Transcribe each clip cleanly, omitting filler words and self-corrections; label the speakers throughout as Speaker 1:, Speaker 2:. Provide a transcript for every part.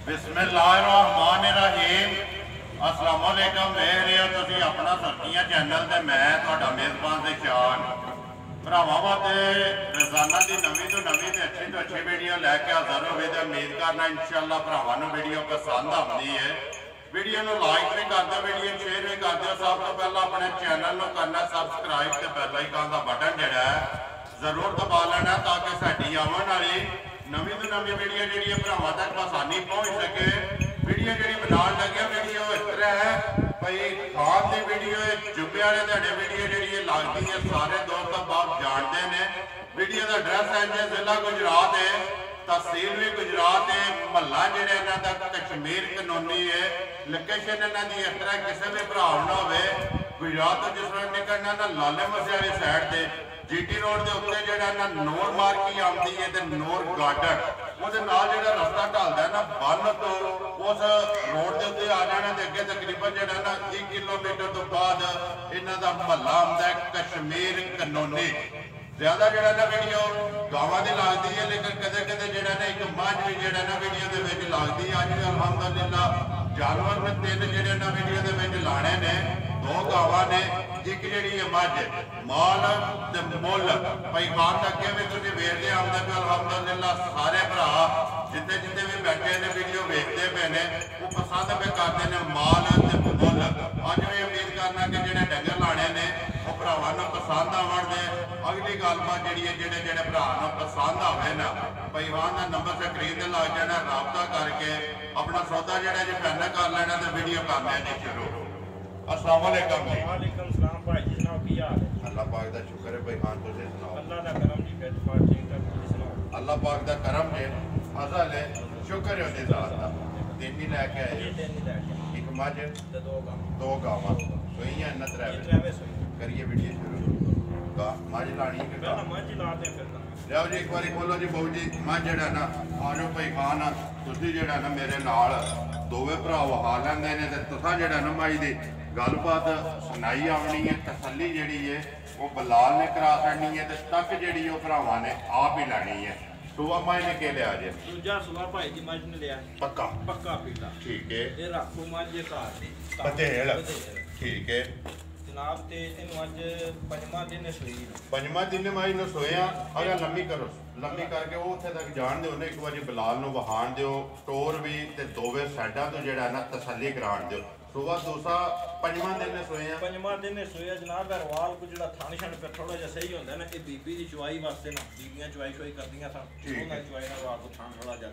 Speaker 1: बिस्मिल्लाहिर्रहमानिर्रहीम अस्सलाम वालेकुम मेरे तुसीं अपना सरकियां चैनल ते मैं तुहाडा मेज़बान ते शान भरावां वास्ते रोज़ाना की नवीं तो अच्छी वीडियो लैके हाज़र होवे ते उम्मीद करना इंशाअल्लाह भरावां नूं वीडियो पसंद आती है। वीडियो नूं लाइक भी कर दो, वीडियो शेयर भी कर दो। सब तो पहला अपने चैनल नूं करना सबसक्राइब ते बैल आइकन का बटन जिहड़ा है जरूर दबा लेना ताकि साडी आवन वाली नवीं तो नवीं वीडियो जी भरावां तक आसानी पहुँच सके। वीडियो जी बनाने लगे वीडियो इस तरह है भाई खान की वीडियो जुब्बे वाले ध्याड़े वीडियो जी लगती है, सारे दोस्त बाप जानते हैं। वीडियो का एड्रैस है जी जिला गुजरात है, तहसील भी गुजरात है, महला जो इन्हों का कश्मीर कनूनी है। लोकेशन इन्हों की इस तरह किसी भी भरा ना हो गुजरात तो जिस तरह निकलना ना लाले मसे वाली साइड से जीटी रोड के उत्ते जो नूर मार्की आती है तो नूर गार्डन वो जो रस्ता ढलता है ना बन तो उस रोड के उत्ते आ जाना तो अगे तकरीबन जो ना 1 किलोमीटर तो बाद इन्हों का महला आता है कश्मीर कनूनी। ज्यादा जो ना वीडियो गाँव की लगती है, लेकिन कदे कदे जो ना एक मझ भी जो ना वीडियो के लगती है। अज भी अलहमदुलिल्लाह जानवर में 3 जो ना वीडियो के लाने ने, 2 गावां ने, एक जी मझ माल मुल भाई खान अगे भी तुम वेखते आते पे अलहमदुलिल्लाह सारे भरा जिते जिते भी बैठे ने वीडियो वेखते पे ने वो पसंद पे करते हैं माल मुल। अज भी उम्मीद करना कि जो डंगर लाने ने वो भरावां नूं पसंद आवन दे। अगली गलबात जी है जेडे भरा पसंद आवे ना भाईवान का नंबर स्क्रीन से लग जाना, रबता करके अपना सौदा जो फाइनल कर लेना तो वीडियो कर लेना शुरू। अस्सलाम वालेकुम जी।
Speaker 2: वालेकुम सलाम भाई जी, सुनाओ की हाल है?
Speaker 1: अल्लाह पाक दा शुक्र है भाई खान, तुसीं सुनाओ?
Speaker 2: अल्लाह दा करम जी, फिट फाट ठीक ठाक, तुसीं सुनाओ?
Speaker 1: अल्लाह पाक दा करम है, फजल है, शुक्र है उसदी जात दा। 3 ही लैके आए?
Speaker 2: ये 3 ही लैके आए।
Speaker 1: एक मझ
Speaker 2: ते 2 गावां।
Speaker 1: 2 गावां सोईयां न
Speaker 2: त्रेवे सोई।
Speaker 1: करिए वीडियो शुरू। मझ लानी है कि
Speaker 2: पहला मझ लाते फिर
Speaker 1: लियाओ जी एक बारी बोलो जी बहु जी मझ जेड़ा ना आ जाओ भाई खान तुसीं जेड़ा ना मेरे नाल दोवे भरा वहा लैंदे ने ते तुसां जेड़ा ना मझ दी गलबात सुनाई आवनी है, तसल्ली जी है वो बलाल ने करा छड़नी है, तक जी भरावां ने आप ही लैनी है। सुबह मझ ने के लिया जे?
Speaker 2: दूजा सुबह भाई जी मझ ने लिया
Speaker 1: पक्का
Speaker 2: पक्का पीला।
Speaker 1: ठीक है।
Speaker 2: ये रखो मझ घर दी
Speaker 1: बधेड़ ठीक है
Speaker 2: जनाब। ते इन्हू अज 5वां दिन सोई।
Speaker 1: 5वां दिन मझ नूं सोया। अगर लम्मी करो, लम्मी करके वो उत्थे तक जान दिओ ने, एक बारी बलाल नूं वहाण दिओ, टोर भी ते दोवे साइडां तो जेड़ा ना तसल्ली कराण दिओ। सुबह दूसरा 5वां दिन सोया।
Speaker 2: 5वां दिन सोया जनाब। रवाल को जो थान छण पे थोड़ा जिहा सही होंदा ना, ये बीबी की चुवाई वास्ते ना, बीबियां चुवाई शुवाई करदियां सन, उन्हां चुवाई नाल रवाल को थान थोड़ा जिहा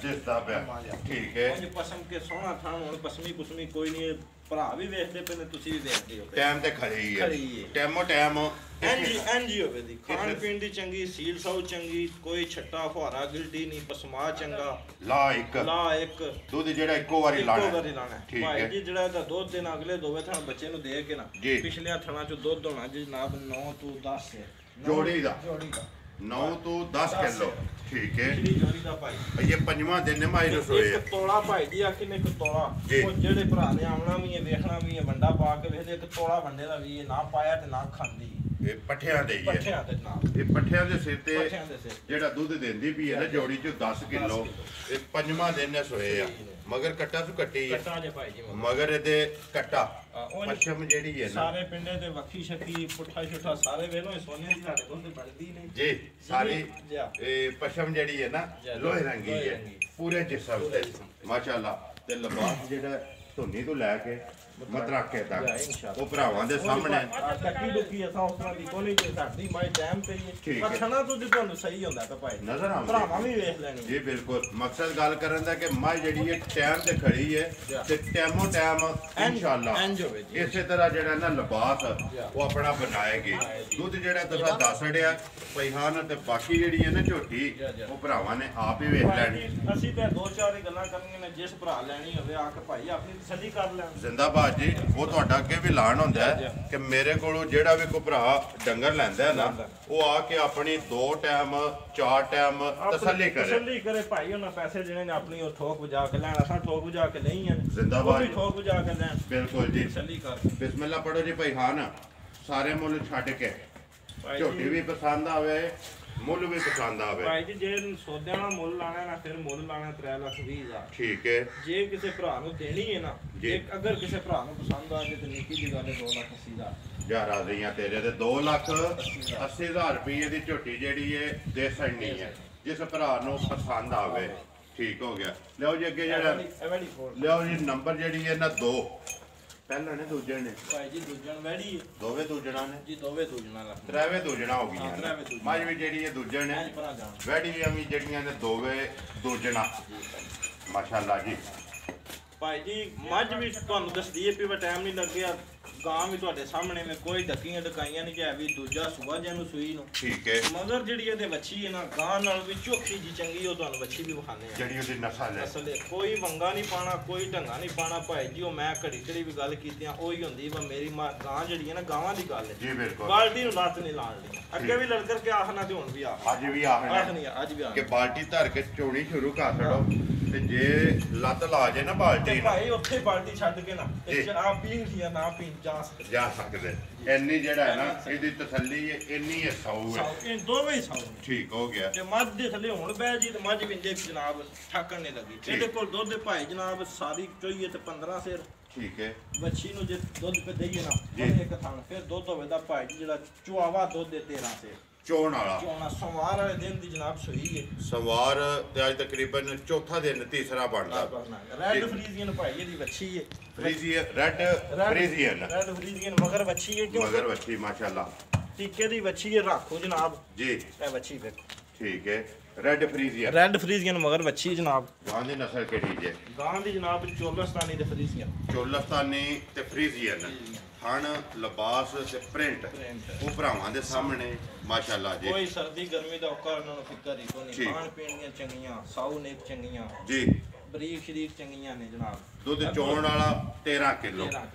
Speaker 2: दिसदा पिया। ठीक है। उंज पसम के सोहना थान, हुण पसमी कुसमी कोई नहीं, भरा भी वेखदे पे ने, तुसीं भी वेखदे हो।
Speaker 1: टाइम ते खरी है, टाइमो टाइम
Speaker 2: एंजी होवे दी, खाण पीण दी चंगी, सील साउ चंगी, कोई छट्टा फुहारा गिल्टी नहीं, पसमा चंगा, ला एक
Speaker 1: दूध जेड़ा इको वारी लाना
Speaker 2: है। भाई जी जेड़ा दा दुध देना अगले दोवे थण बच्चे नु दे के ना, पिछले थणा चो दुध होना जी जनाब 9 तो 10 है
Speaker 1: जोड़ी दा 9 तो 10 किलो। ठीक है।
Speaker 2: जोड़ी दा भाई
Speaker 1: ये 5वां दिन मझ नूं सोए।
Speaker 2: एक तोड़ा भाई जी आखिर एक तोड़ा, वो जेड़े भरा ने आवना भी है वेखना भी है, वंडा पा के वेखदे, एक तोड़ा वंडे दा भी है, ना पाया ते ना खांदी।
Speaker 1: ये पट्ठियां दे ही है, ये पट्ठियां दे सिर ते जेड़ा दूध देंदी भी है ना जोड़ी चो 10 किलो। ये 5वां दिन सोए आ, मगर कट्टा सु कट्टी है, मगर एदे कट्टा पश्चिम जेड़ी है ना
Speaker 2: सारे पिंडे ते वक्खी शक्की पुट्ठा शुट्ठा सारे वेलो सोने दी साडे कोल ते बढ़दी नहीं
Speaker 1: जी। सारी ए पश्चिम जेड़ी है ना लोहे रंगी है पूरे जिस्म ते माशाअल्लाह। ते लिबास जेड़ा धुनी तो लैके मतराके तक वो भरावां दे सामने
Speaker 2: कट्टी डुकी असा उस तरह दी कोनी जे साडी माई टाइम पे ही पर छना तो जी ਤੁਹਾਨੂੰ सही ਹੁੰਦਾ ਤਾਂ ਭਾਈ
Speaker 1: नजर आਉਂਦਾ
Speaker 2: भरावां भी वेख लेनी
Speaker 1: जी। बिल्कुल मकसद गल करन दा कि मां जेड़ी है टाइम ते खड़ी है ते टाइमो टाइम इंशाअल्लाह इसे तरह जेड़ा ना लिबास वो अपना बनाएगी। दूध जेड़ा तुसा दस अड़िया पैहान ते बाकी जेड़ी है ना झोटी वो भरावां ने आप ही वेख लेनी।
Speaker 2: ਅਸੀਂ ਤੇ ਦੋ ਚਾਰ ਹੀ ਗੱਲਾਂ ਕਰਨੀਆਂ ਨੇ, ਜਿਸ ਭਰਾ ਲੈਣੀ ਹੋਵੇ ਆ ਕੇ ਭਾਈ ਆਪਣੀ ਤਸੱਲੀ ਕਰ ਲੈਣ।
Speaker 1: जिंदाबाद जी। वो ਤੁਹਾਡਾ ਅੱਗੇ ਵੀ ਐਲਾਨ ਹੁੰਦਾ ਹੈ ਕਿ ਮੇਰੇ ਕੋਲੋਂ ਜਿਹੜਾ ਵੀ ਕੋਈ ਭਰਾ ਡੰਗਰ ਲੈਂਦਾ ਹੈ ਨਾ ਉਹ ਆ ਕੇ ਆਪਣੀ 2 ਟਾਈਮ 4 ਟਾਈਮ ਤਸੱਲੀ
Speaker 2: ਕਰੇ ਭਾਈ। ਉਹਨਾਂ ਪੈਸੇ ਜਿਹੜੇ ਨੇ ਆਪਣੀ ਉਹ ਠੋਕ ਵਜਾ ਕੇ ਲੈਣ, ਅਸਾਂ ਠੋਕ ਵਜਾ ਕੇ ਲਈ ਆ
Speaker 1: जिंदाबाद
Speaker 2: ਠੋਕ ਵਜਾ ਕੇ ਲੈਣ।
Speaker 1: बिल्कुल जी।
Speaker 2: ਤਸੱਲੀ ਕਰਕੇ
Speaker 1: बिस्मिल्लाह पढ़ो जी भाई खान। सारे मुल छड़ के झोटी भी पसंद आवे ਮੁੱਲ ਵੀ ਪਸੰਦ ਆਵੇ
Speaker 2: ਭਾਈ ਜੀ ਜੇ ਸੌਦਿਆਂ ਦਾ ਮੁੱਲ ਲਾਣਾ ਨਾ ਫਿਰ ਮੁੱਲ ਲਾਣਾ 3,20,000
Speaker 1: ਠੀਕ ਹੈ
Speaker 2: ਜੇ ਕਿਸੇ ਭਰਾ ਨੂੰ ਦੇਣੀ ਹੈ ਨਾ ਅਗਰ ਕਿਸੇ ਭਰਾ ਨੂੰ ਪਸੰਦ ਆ ਜੇ ਤੇ ਨਿੱਕੀ ਜੀ ਗੱਲ 2,80,000
Speaker 1: ਯਾਰ ਆ ਰਹੀਆਂ ਤੇਰੇ ਤੇ 2,80,000 ਰੁਪਏ ਦੀ ਝੋਟੀ ਜਿਹੜੀ ਹੈ ਦੇ ਸੜਨੀ ਹੈ ਜਿਸ ਭਰਾ ਨੂੰ ਪਸੰਦ ਆਵੇ ਠੀਕ ਹੋ ਗਿਆ ਲਿਓ ਜੀ ਅੱਗੇ ਜਿਹੜਾ ਲਿਓ ਜੀ ਨੰਬਰ ਜਿਹੜੀ ਹੈ ਨਾ 2 ਪਹਿਲਾਂ ਨੇ ਦੂਜੇ ਨੇ
Speaker 2: ਭਾਈ ਜੀ ਦੂਜਣ ਵੈੜੀ
Speaker 1: ਦੋਵੇਂ ਦੂਜਣਾ ਨੇ
Speaker 2: ਜੀ ਦੋਵੇਂ ਦੂਜਣਾ ਲੱਗ
Speaker 1: ਤਰਾਵੇਂ ਦੂਜਣਾ ਹੋ ਗਈਆਂ ਮੱਝ ਵੀ ਜਿਹੜੀ ਹੈ ਦੂਜੇ ਨੇ ਵੈੜੀਆਂ ਵੀ ਜਿਹੜੀਆਂ ਨੇ ਦੋਵੇਂ ਦੂਜਣਾ ਮਾਸ਼ਾਅੱਲਾ ਜੀ
Speaker 2: ਭਾਈ ਜੀ ਮੱਝ ਵੀ ਤੁਹਾਨੂੰ ਦੱਸਦੀ ਹੈ ਵੀ ਟਾਈਮ ਨਹੀਂ ਲੱਗਿਆ ਗਾਂ ਵੀ ਤੁਹਾਡੇ ਸਾਹਮਣੇ ਮੈਂ ਕੋਈ ਡੱਕੀਆਂ ਡਕਾਈਆਂ ਨਹੀਂ ਚਾਹੇ ਵੀ ਦੂਜਾ ਸੁਬਾ ਨੂੰ ਸੂਈ ਨੂੰ
Speaker 1: ਠੀਕ ਹੈ
Speaker 2: ਮਗਰ ਜਿਹੜੀ ਇਹਦੇ ਵੱਛੀ ਹੈ ਨਾ ਗਾਂ ਨਾਲ ਵੀ ਝੋਖੀ ਜੀ ਚੰਗੀ ਉਹ ਤੁਹਾਨੂੰ ਵੱਛੀ ਵੀ ਵਿਖਾਣੇ ਆ
Speaker 1: ਜਿਹੜੀ ਉਹਦੀ ਨਸਲ ਹੈ
Speaker 2: ਕੋਈ ਵੰਗਾ ਨਹੀਂ ਪਾਣਾ ਕੋਈ ਢੰਗਾ ਨਹੀਂ ਪਾਣਾ ਭਾਈ ਜੀ ਉਹ ਮੈਂ ਘੜੀ ਵੀ ਗੱਲ ਕੀਤੀਆਂ ਉਹੀ ਹੁੰਦੀ ਵਾ ਮੇਰੀ ਗਾਂ ਜਿਹੜੀ ਹੈ ਨਾ ਗਾਵਾਂ ਦੀ ਗੱਲ ਹੈ
Speaker 1: ਜੀ ਬਿਲਕੁਲ
Speaker 2: ਬਾਲਟੀ ਨੂੰ ਲੱਤ ਨਹੀਂ ਲਾਣ ਲਈ ਅੱਗੇ ਵੀ ਲੜ ਕਰਕੇ ਆਖਣਾ ਤੇ ਹੁਣ ਵੀ ਆਖ
Speaker 1: ਅੱਜ ਵੀ ਆਖਣਾ
Speaker 2: ਅੱਜ ਵੀ ਆਖ
Speaker 1: ਕਿ ਬਾਲਟੀ ਧਰ ਕੇ ਚੋਣੀ ਸ਼ੁਰੂ ਕਰ ਛੜੋ ਤੇ ਜੇ ਲੱਤ ਲਾ ਜੇ ਨਾ ਬਾਲਟੀ
Speaker 2: ਭਾਈ ਉੱਥੇ ਬਾਲਟੀ ਛੱਡ ਕੇ ਨਾ ਆ ਪੀਣ ਜਾਂ ਨਾ ਪੀਣ ਜਾ
Speaker 1: ਸਕਦੇ ਇੰਨੀ ਜਿਹੜਾ ਹੈ ਨਾ ਇਹਦੀ ਤਸੱਲੀ ਹੈ ਇੰਨੀ ਹੈ ਸੌ ਹੈ
Speaker 2: ਇਹ ਦੋਵੇਂ ਹੀ ਸੌ
Speaker 1: ਠੀਕ ਹੋ ਗਿਆ
Speaker 2: ਤੇ ਮੱਝ ਦੇ ਥੱਲੇ ਹੁਣ ਬਹਿ ਜੀ ਤੇ ਮੱਝ ਵਿੰਦੇ ਜਨਾਬ ਠਾਕਣ ਨਹੀਂ ਲੱਗੀ ਇਹਦੇ ਕੋਲ ਦੁੱਧ ਦੇ ਭਾਈ ਜਨਾਬ ਸਾਰੀ ਚੋਈਏ ਤੇ 15 ਸਿਰ
Speaker 1: ਠੀਕ ਹੈ
Speaker 2: ਬੱਚੀ ਨੂੰ ਜੇ ਦੁੱਧ ਪੇ ਦਈਏ ਨਾ ਇੱਕ ਥਾਂ ਫਿਰ ਦੁੱਧ ਹੋਵੇ ਦਾ ਭਾਈ ਜਿਹੜਾ ਚੁਆਵਾ ਦੁੱਧ ਦੇ 13 ਸਿਰ
Speaker 1: ਚੋਣ ਵਾਲਾ
Speaker 2: ਚੋਣਾ ਸਵਾਰ ਵਾਲੇ ਦਿਨ ਦੀ ਜਨਾਬ ਸੋਈ ਹੈ
Speaker 1: ਸਵਾਰ ਤੇ ਅੱਜ ਤਕਰੀਬਨ ਚੌਥਾ ਦਿਨ ਤੀਸਰਾ ਬਣਦਾ
Speaker 2: ਰੈਡ ਫਰੀਜ਼ੀਅਨ ਭਾਈ ਇਹਦੀ ਵੱਛੀ ਹੈ
Speaker 1: ਫਰੀਜ਼ੀਅਨ ਰੈਡ
Speaker 2: ਫਰੀਜ਼ੀਅਨ ਮਗਰ ਵੱਛੀ ਹੈ ਕਿਉਂ
Speaker 1: ਮਗਰ ਵੱਛੀ ਮਾਸ਼ਾਅੱਲਾ
Speaker 2: ਟੀਕੇ ਦੀ ਵੱਛੀ ਹੈ ਰੱਖੋ ਜਨਾਬ
Speaker 1: ਜੀ
Speaker 2: ਇਹ ਵੱਛੀ ਵੇਖੋ
Speaker 1: ਠੀਕ ਹੈ ਰੈਡ ਫਰੀਜ਼ੀਅਨ
Speaker 2: ਮਗਰ ਵੱਛੀ ਜਨਾਬ
Speaker 1: ਗਾਂ ਦੀ ਨਸਲ ਕਿਹੜੀ ਜੇ
Speaker 2: ਗਾਂ ਦੀ ਜਨਾਬ ਚੋਲਸਤਾਨੀ ਤੇ
Speaker 1: ਫਰੀਜ਼ੀਅਨ ਹਣ ਲਿਬਾਸ ਤੇ ਪ੍ਰਿੰਟ ਉਹ ਭਰਾਵਾਂ ਦੇ ਸਾਹਮਣੇ ਮਾਸ਼ਾਅੱਲਾ ਜੀ
Speaker 2: ਕੋਈ ਸਰਦੀ ਗਰਮੀ ਦਾ ਔਕਾ ਉਹਨਾਂ ਨੂੰ ਫਿਕਰ ਹੀ ਕੋਈ ਨਹੀਂ ਖਾਣ ਪੀਣ ਦੀਆਂ ਚੰਗੀਆਂ ਸਾਊ ਨੇਕ ਚੰਗੀਆਂ
Speaker 1: ਜੀ
Speaker 2: ਬਰੀਕ ਸ਼ਰੀਕ ਚੰਗੀਆਂ ਨੇ ਜਨਾਬ
Speaker 1: ਦੁੱਧ ਚੋਣ ਵਾਲਾ 13 ਕਿਲੋ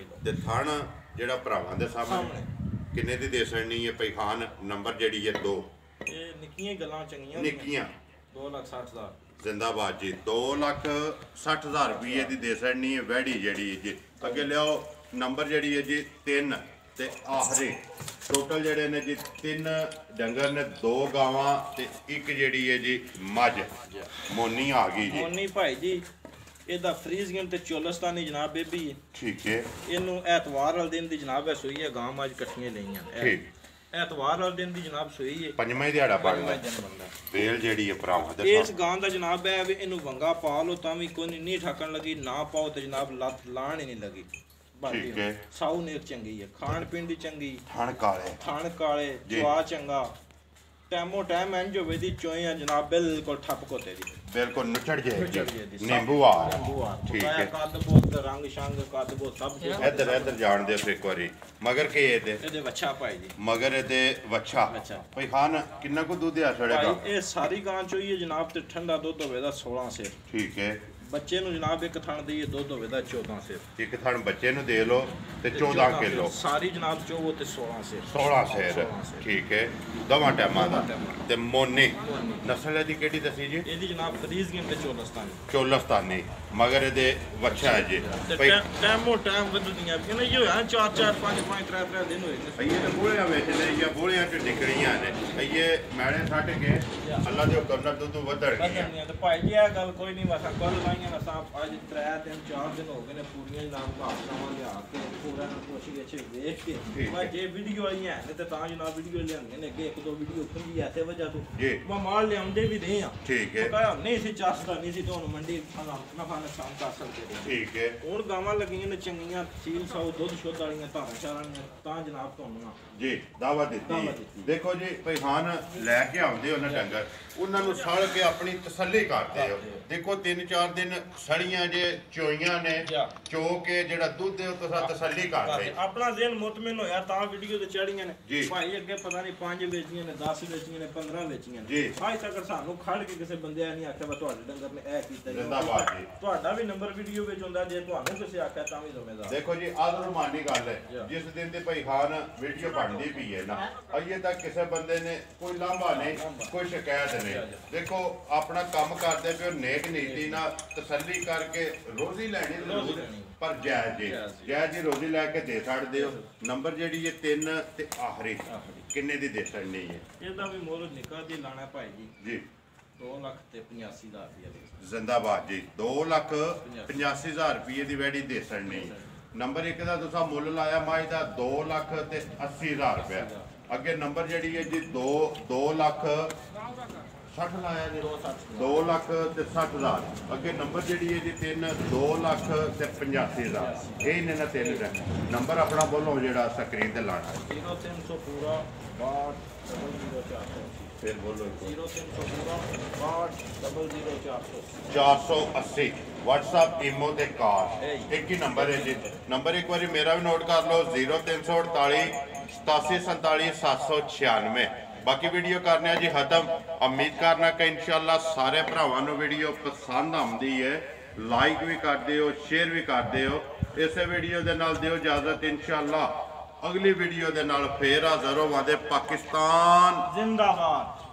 Speaker 1: ਤੇ ਥਣ ਜਿਹੜਾ ਭਰਾਵਾਂ ਦੇ ਸਾਹਮਣੇ ਕਿੰਨੇ ਦੀ ਦੇ ਸੜਨੀ ਹੈ ਪੈਖਾਨ ਨੰਬਰ ਜਿਹੜੀ ਹੈ 2
Speaker 2: ਇਹ ਨਿੱਕੀਆਂ ਗੱਲਾਂ ਚੰਗੀਆਂ
Speaker 1: ਨਿੱਕੀਆਂ
Speaker 2: 2,60,000
Speaker 1: ਜ਼ਿੰਦਾਬਾਦ ਜੀ 2,60,000 ਰੁਪਏ ਦੀ ਦੇ ਸੜਨੀ ਹੈ ਵੈੜੀ ਜਿਹੜੀ ਜੀ ਅੱਗੇ ਲਿਆਓ ਨੰਬਰ ਜਿਹੜੀ ਹੈ ਜੀ 3 ਤੇ ਆਖਰੀ ਟੋਟਲ ਜਿਹੜੇ ਨੇ ਜੀ 3 ਡੰਗਰ ਨੇ 2 ਗਾਵਾਂ ਤੇ ਇੱਕ ਜਿਹੜੀ ਹੈ ਜੀ ਮੱਝ ਮੋਨੀ ਆ ਗਈ ਜੀ
Speaker 2: ਮੋਨੀ ਭਾਈ ਜੀ ਇਹਦਾ ਫਰੀਜ਼ੀਅਨ ਤੇ ਚੋਲਸਤਾਨੀ ਜਨਾਬ ਬੇਬੀ
Speaker 1: ਠੀਕ ਹੈ
Speaker 2: ਇਹਨੂੰ ਐਤਵਾਰ ਵਾਲੇ ਦਿਨ ਦੀ ਜਨਾਬ ਹੈ ਸੂਈ ਹੈ ਗਾਂ ਮੱਝ ਇਕੱਠੀਆਂ ਲਈਆਂ
Speaker 1: ਠੀਕ
Speaker 2: ਐਤਵਾਰ ਵਾਲੇ ਦਿਨ ਦੀ ਜਨਾਬ ਸੂਈ ਹੈ
Speaker 1: ਪੰਜਵਾਂ ਹੀ ਦਿਹਾੜਾ ਬਣਦਾ ਵੇਲ ਜਿਹੜੀ ਹੈ ਭਰਾਵਾਂ ਦੇ
Speaker 2: ਇਸ ਗਾਂ ਦਾ ਜਨਾਬ ਹੈ ਵੀ ਇਹਨੂੰ ਵੰਗਾ ਪਾ ਲਓ ਤਾਂ ਵੀ ਕੋਈ ਨਹੀਂ ਠਾਕਣ ਲੱਗੀ ਨਾ ਪਾਓ ਤੇ ਜਨਾਬ ਲੱਤ ਲਾਣ ਹੀ ਨਹੀਂ ਲੱਗੀ
Speaker 1: ਠੀਕ ਹੈ
Speaker 2: ਸਾਊ ਨੇਕ ਚੰਗੀ ਹੈ ਖਾਣ ਪੀਣ ਦੀ ਚੰਗੀ
Speaker 1: ਥਣ ਕਾਲੇ
Speaker 2: ਜਵਾ ਚੰਗਾ ਟੈਮੋ ਟਾਈਮ ਇੰਜ ਹੋਵੇ ਦੀ ਚੋਈਆਂ ਜਨਾਬ ਬਿਲਕੁਲ ਠੱਪ ਕੋਤੇ ਦੀ
Speaker 1: ਬਿਲਕੁਲ ਨੁੱਚੜ ਜੇ ਨਿੰਬੂ ਆ ਠੀਕ ਹੈ
Speaker 2: ਕੱਦ ਬਹੁਤ ਰੰਗ ਸ਼ੰਗ ਕੱਦ ਬਹੁਤ ਸਭ ਕੁਝ
Speaker 1: ਇੱਧਰ ਜਾਣ ਦੇ ਫਿਰ ਇੱਕ ਵਾਰੀ ਮਗਰ ਕੀ
Speaker 2: ਇਹਦੇ ਵੱਛਾ ਭਾਈ ਜੀ
Speaker 1: ਮਗਰ ਇਹਦੇ ਵੱਛਾ ਭਾਈ ਖਾਨ ਕਿੰਨਾ ਕੁ ਦੁੱਧ ਆ ਛੜੇਗਾ
Speaker 2: ਇਹ ਸਾਰੀ ਗਾਂ ਚੋਈ ਹੈ ਜਨਾਬ ਤੇ ਠੰਡਾ ਦੁੱਧ ਹੋਵੇ ਦਾ 16 ਸਿਰ
Speaker 1: ਠੀਕ ਹੈ
Speaker 2: ਬੱਚੇ ਨੂੰ ਜਨਾਬ ਇੱਕ ਥਣ ਦਈਏ ਦੁੱਧ ਹੋਵੇ ਦਾ 14 ਸਿਰ
Speaker 1: ਇੱਕ ਥਣ ਬੱਚੇ ਨੂੰ ਦੇ ਲਓ ਤੇ 14 ਕਿਲੋ
Speaker 2: ਸਾਰੀ ਜਨਾਬ ਚੋਵੋ ਤੇ 16
Speaker 1: ਸਿਰ ਠੀਕ ਹੈ ਦੋਵਾਂ ਟਾਈਮਾਂ ਦਾ ਤੇ ਮੋਨੀ ਨਸਲ ਦੀ ਕਿਹੜੀ ਦੱਸੀ ਜੀ
Speaker 2: ਇਹਦੀ ਜਨਾਬ ਫਰੀਜ਼ੀਅਨ ਤੇ
Speaker 1: ਚੋਲਸਤਾਨੀ ਮਗਰ ਇਹਦੇ ਵੱਛਾ ਹੈ ਜੀ
Speaker 2: ਟਾਈਮੋ ਟਾਈਮ ਵਧਦੀਆਂ ਵੀ ਨੇ ਇਹ ਹੋਇਆ 4 5 3 ਦਿਨ ਹੋਏ
Speaker 1: ਨੇ ਇਹ ਬੋਲਿਆਂ ਵਿੱਚ ਨੇ ਜਾਂ ਬੋਲਿਆਂ ਚ ਨਿਕਲੀਆਂ ਨੇ ਇਹ ਮੈਲੇ ਛੱਡ ਕੇ ਅੱਲਾ ਦੇ ਹੁਕਮ ਨਾਲ ਦੁੱਧ ਵਧਣ ਗਈਆਂ
Speaker 2: ਤੇ ਭਾਈ ਜੀ ਇਹ ਗੱਲ ਕੋਈ ਨਹੀਂ ਵਸਾ ਕੱਲ ਲਾਈਆਂ ਵਸਾ ਅੱਜ 3 ਦਿਨ 4 ਦਿਨ ਹੋ ਗਏ ਨੇ ਪੂਰੀਆਂ ਜਨਾਬ ਘਾਟਾਵਾਂ ਲਿਆ ਕੇ ਪੂਰਾ ਨੂੰ ਕੋਸ਼ਿਸ਼ ਅੱਛੇ ਵੇਖ ਕੇ ਮੈਂ ਜੇ ਵੀਡੀਓ ਆਈਆਂ ਨੇ ਤੇ ਤਾਂ ਜਨਾਬ ਵੀਡੀਓ ਲਿਆਉਂਦੇ ਨੇ ਅੱਗੇ ਇੱਕ ਦੋ ਵੀਡੀਓ ਖੁੰਦੀ ਐਸੇ ਵਜ੍ਹਾ ਤੋਂ ਮੈਂ ਮਾਲ ਲਿਆਉਂਦੇ ਵੀ ਦੇ ਆ
Speaker 1: ਠੀਕ ਹੈ
Speaker 2: ਨਹੀਂ ਸੀ ਚਾਸਦਾ ਨਹੀਂ ਸੀ ਤੁਹਾਨੂੰ ਮੰਡੀ ਨਫਾ ਨੁਕਸਾਨ ਕਰ ਸਕਦੇ
Speaker 1: ਠੀਕ ਹੈ
Speaker 2: ਹੁਣ ਗਾਵਾਂ ਲੱਗੀਆਂ ਨੇ ਚੰਗੀਆਂ ਸੀਲ ਸਾਊ ਦੁੱਧ ਸ਼ੁੱਧ ਵਾਲੀਆਂ ਧਾਰਾਂ ਸ਼ਾਰਾਂ ਤਾਂ ਜਨਾਬ ਤੁਹਾਨੂੰ
Speaker 1: ਜੀ ਦਾਵਾ ਦਿੱਤੀ ਦੇਖੋ ਜੀ ਪੈਹਾਨ ਲੈ ਕੇ ਆਉਂਦੇ ਉਹਨਾਂ ਡੰਗਰ ਉਹਨਾਂ ਨੂੰ ਸੜ ਕੇ ਆਪਣੀ ਤਸੱਲੀ ਕਰਦੇ ਹੋ ਦੇਖੋ 3-4 ਦਿਨ ਸੜੀਆਂ ਜੇ ਚੋਈਆਂ ਨੇ ਚੋ ਕੇ ਜਿਹੜਾ ਦੁੱਧ ਹੈ ਉਹ ਤੁਸੀਂ ਤਸੱਲੀ ਕਰਦੇ
Speaker 2: ਆਪਣਾ ਜ਼ਿਹਨ ਮੁਤਮਿਨ ਹੋਇਆ ਤਾਂ ਵੀਡੀਓ ਤੇ ਚੜੀਆਂ ਨੇ ਭਾਈ ਅੱਗੇ ਪਤਾ ਨਹੀਂ 5 ਵੇਚੀਆਂ ਨੇ 10 ਵੇਚੀਆਂ ਨੇ 15 ਵੇਚੀਆਂ ਨੇ ਭਾਈ ਤੱਕ ਸਾਨੂੰ ਖੜ ਕੇ ਕਿਸੇ ਬੰਦੇ ਆ ਨਹੀਂ ਆਖਿਆ ਤੁਹਾਡੇ ਡੰਗਰ ਨੇ ਇਹ ਕੀਤਾ ਤੁਹਾਡਾ ਵੀ ਨੰਬਰ ਵੀਡੀਓ ਵਿੱਚ ਹੁੰਦਾ ਜੇ ਤੁਹਾਨੂੰ ਕਿਸੇ ਆਖਿਆ ਤਾਂ ਵੀ ਜ਼ਿੰਮੇਦਾਰ
Speaker 1: ਦੇਖੋ ਜੀ ਆਦਰਮਾਨੀ ਗੱਲ ਹੈ ਜਿਸ ਦਿਨ ਤੇ ਭਾਈ ਖਾਨ ਵੀਡੀਓ ਬਣਦੀ ਪਈ ਹੈ ਨਾ ਅਜੇ ਤੱਕ ਕਿਸੇ ਬੰਦੇ ਨੇ ਕੋਈ ਲਾਂਭਾ ਨਹੀਂ ਕੋਈ ਸ਼ਿਕਾਇਤ ਨਹੀਂ ਦੇਖੋ ਆਪਣਾ ਕੰਮ ਕਰਦੇ ਪਿਓ ਨੇਕ ਨੀਤੀ ਨਾਲ ਤਸੱਲੀ ਕਰਕੇ ਰੋਜ਼ੀ ਲੈਣੀ ਜ਼ਰੂਰ ਪਰ ਜਾਇਜ਼ ਜੀ ਰੋਜ਼ੀ ਲੈ ਕੇ ਦੇ ਛੱਡਦੇ ਹੋ ਨੰਬਰ ਜਿਹੜੀ ਹੈ 3 ਤੇ ਆਖਰੀ ਕਿੰਨੇ ਦੀ ਦੇ ਛੱਡਣੀ ਹੈ?
Speaker 2: ਇਹਦਾ ਵੀ ਮੁੱਲ ਨਿੱਕਾ ਦੀ ਲਾਣਾ ਭਾਈ ਜੀ 2,85,000 ਰੁਪਏ ਦੀ।
Speaker 1: ਜ਼ਿੰਦਾਬਾਦ ਜੀ 2,85,000 ਰੁਪਏ ਦੀ ਵੈੜੀ ਦੇ ਛੱਡਣੀ। ਨੰਬਰ 1 ਦਾ ਤੁਸੀਂ ਮੁੱਲ ਲਾਇਆ ਮਾਝ ਦਾ 2,80,000 ਰੁਪਏ। ਅੱਗੇ ਨੰਬਰ ਜਿਹੜੀ ਹੈ ਜੀ 2,60,000 ਲਾਇਆ ਜੀ 2,60,000। ਅੱਗੇ ਨੰਬਰ ਜਿਹੜੀ ਹੈ ਜੀ 2,85,000। ਇਹ ਨੇ ਨਾ 3 ਦਾ ਨੰਬਰ ਆਪਣਾ ਬੋਲੋ ਜਿਹੜਾ ਸਕਰੀਨ ਤੇ ਲਾਣਾ
Speaker 2: 0300 ਪੂਰਾ 62,00480।
Speaker 1: ਫਿਰ ਬੋਲੋ
Speaker 2: 0300 ਪੂਰਾ 62,00480।
Speaker 1: 480 WhatsApp ਈਮੋ ਤੇ ਕਾਲ ਇੱਕ ਹੀ ਨੰਬਰ ਹੈ ਜੀ। ਨੰਬਰ ਇੱਕ ਵਾਰੀ ਮੇਰਾ ਵੀ ਨੋਟ ਕਰ ਲਓ 0348 8747 796। ਬਾਕੀ ਵੀਡੀਓ ਕਰਨੇ ਆ ਜੀ ਖਤਮ। ਉਮੀਦ ਕਰਨਾ ਕਿ ਇਨਸ਼ਾਅੱਲਾ ਸਾਰੇ ਭਰਾਵਾਂ ਨੂੰ ਵੀਡੀਓ ਪਸੰਦ ਆਉਂਦੀ ਹੈ। ਲਾਈਕ ਵੀ ਕਰਦੇ ਹੋ, ਸ਼ੇਅਰ ਵੀ ਕਰਦੇ ਹੋ। ਇਸੇ ਵੀਡੀਓ ਦੇ ਨਾਲ ਦਿਓ ਇਜਾਜ਼ਤ। ਇਨਸ਼ਾਅੱਲਾ ਅਗਲੀ ਵੀਡੀਓ ਦੇ ਨਾਲ ਫੇਰ ਹਾਜ਼ਰ ਹੋਵਾਂਗੇ। ਪਾਕਿਸਤਾਨ
Speaker 2: ਜ਼ਿੰਦਾਬਾਦ।